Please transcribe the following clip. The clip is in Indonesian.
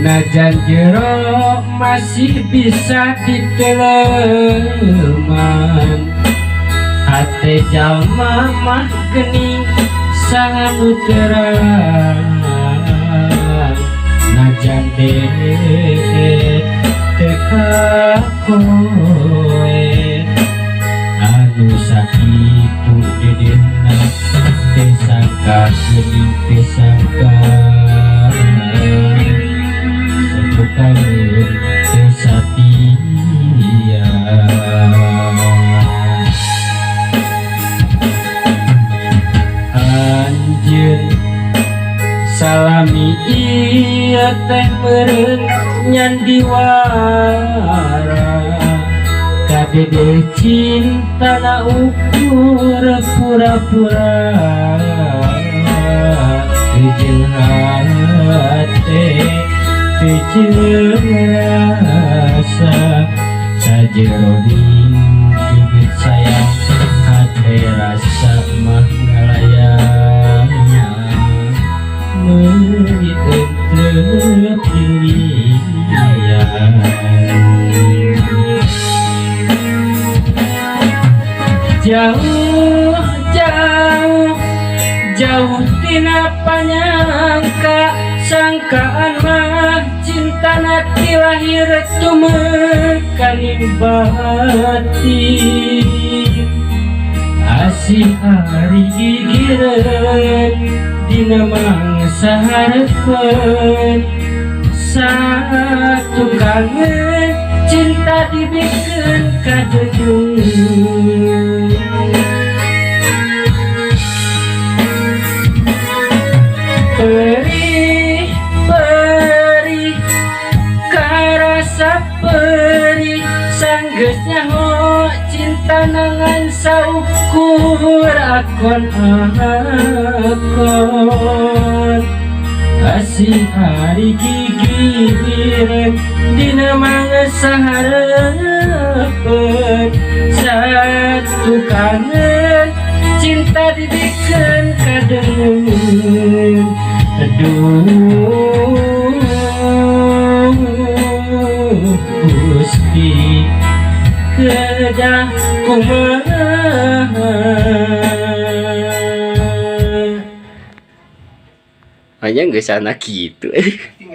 Najan jero masih bisa diteleman, hate jalma mah geni sanu terang. Najan teka koe anu sakitu dedena tesangka geni tesangka sebutanun tesatia. Anjeun salami iya teh meureun nyandiwara kadede cintana ukur pura-pura jeung hate jeung rasa sajero bibit sayang hate rasa mah ngalayangnya meuli teu pilihan. Jauh jauh jauh tina panyangka sangkaan mah cintana ti lahir tumekaning batin. Asih hari gigireun dina mangsa hareupeun satu kangen cinta dibikeun ka junjung. Perih perih karasa perih sanggeus nyaho cinta nangan saukur akon-akon. Asih hari gigireun dina mangsa hareupeun satu kangen cinta dibikeun ka deung. Aduh Gusti kedah kumaha. Hanya geus sana kitu